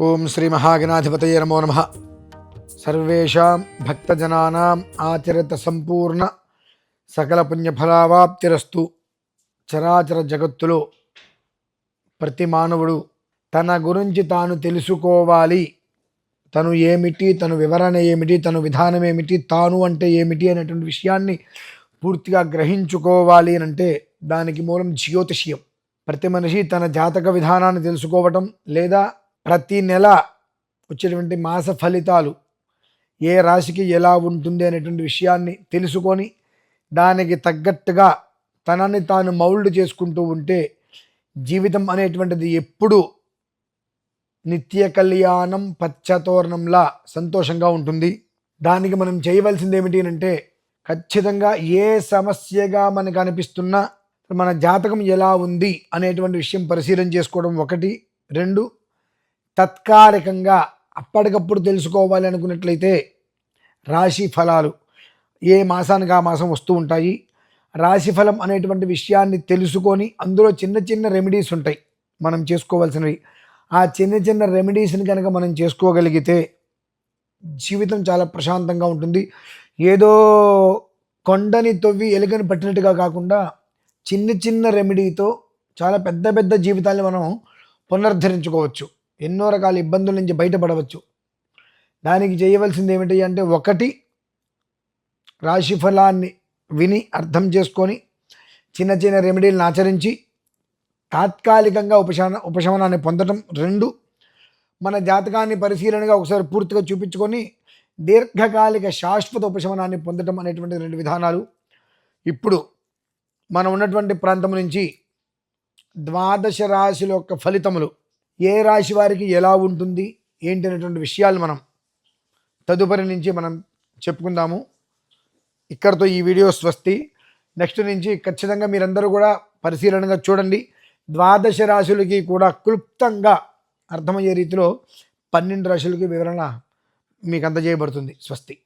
ఓం శ్రీ మహాగణాధిపతయే నమో నమః. సర్వేషాం భక్తజనానాం ఆచరిత సంపూర్ణ సకల పుణ్యఫలావాప్తిరస్తు. చరాచర జగత్తులో ప్రతి మానవుడు తన గురించి తాను తెలుసుకోవాలి. తను ఏమిటి, తను వివరణ ఏమిటి, తను విధానం ఏమిటి, తాను అంటే ఏమిటి అనేటువంటి విషయాన్ని పూర్తిగా గ్రహించుకోవాలి అని అంటే దానికి మూలం జ్యోతిష్యం. ప్రతి మనిషి తన జాతక విధానాన్ని తెలుసుకోవటం, లేదా ప్రతి నెల వచ్చేటువంటి మాస ఫలితాలు ఏ రాశికి ఎలా ఉంటుంది అనేటువంటి విషయాన్ని తెలుసుకొని దానికి తగ్గట్టుగా తనని తాను మౌల్డ్ చేసుకుంటూ ఉంటే జీవితం అనేటువంటిది ఎప్పుడు నిత్య కళ్యాణం పచ్చతోరణంలా సంతోషంగా ఉంటుంది. దానికి మనం చేయవలసింది ఏమిటి అంటే ఖచ్చితంగా ఏ సమస్యగా మనకు అనిపిస్తున్నా మన జాతకం ఎలా ఉంది అనేటువంటి విషయం పరిశీలన చేసుకోవడం ఒకటి. రెండు, తత్కాలికంగా అప్పటికప్పుడు తెలుసుకోవాలి అనుకున్నట్లయితే రాశి ఫలాలు ఏ మాసానికి ఆ మాసం వస్తూ ఉంటాయి. రాశి ఫలం అనేటువంటి విషయాన్ని తెలుసుకొని అందులో చిన్న చిన్న రెమెడీస్ ఉంటాయి మనం చేసుకోవాల్సినవి. ఆ చిన్న చిన్న రెమెడీస్ని కనుక మనం చేసుకోగలిగితే జీవితం చాలా ప్రశాంతంగా ఉంటుంది. ఏదో కొండని తవ్వి ఎలుకని పట్టినట్టుగా కాకుండా చిన్న చిన్న రెమెడీతో చాలా పెద్ద పెద్ద జీవితాన్ని మనం పునరుద్ధరించుకోవచ్చు. ఎన్నో రకాల ఇబ్బందుల నుంచి బయటపడవచ్చు. దానికి చేయవలసింది ఏమిటి అంటే ఒకటి, రాశి ఫలాన్ని విని అర్థం చేసుకొని చిన్న చిన్న రెమెడీలను ఆచరించి తాత్కాలికంగా ఉపశమనాన్ని పొందడం. రెండు, మన జాతకాన్ని పరిశీలనగా ఒకసారి పూర్తిగా చూపించుకొని దీర్ఘకాలిక శాశ్వత ఉపశమనాన్ని పొందడం అనేటువంటి రెండు విధానాలు. ఇప్పుడు మనం ఉన్నటువంటి ప్రాంతం నుంచి ద్వాదశ రాశుల యొక్క ఫలితములు ఏ రాశి వారికి ఎలా ఉంటుంది ఏంటి అనేటువంటి విషయాలు మనం తదుపరి నుంచి మనం చెప్పుకుందాము. ఇక్కడితో ఈ వీడియో స్వస్తి. నెక్స్ట్ నుంచి ఖచ్చితంగా మీరందరూ కూడా పరిశీలనగా చూడండి. ద్వాదశ రాశులకి కూడా క్లుప్తంగా అర్థమయ్యే రీతిలో 12 రాశులకి వివరణ మీకు అందజేయబడుతుంది. స్వస్తి.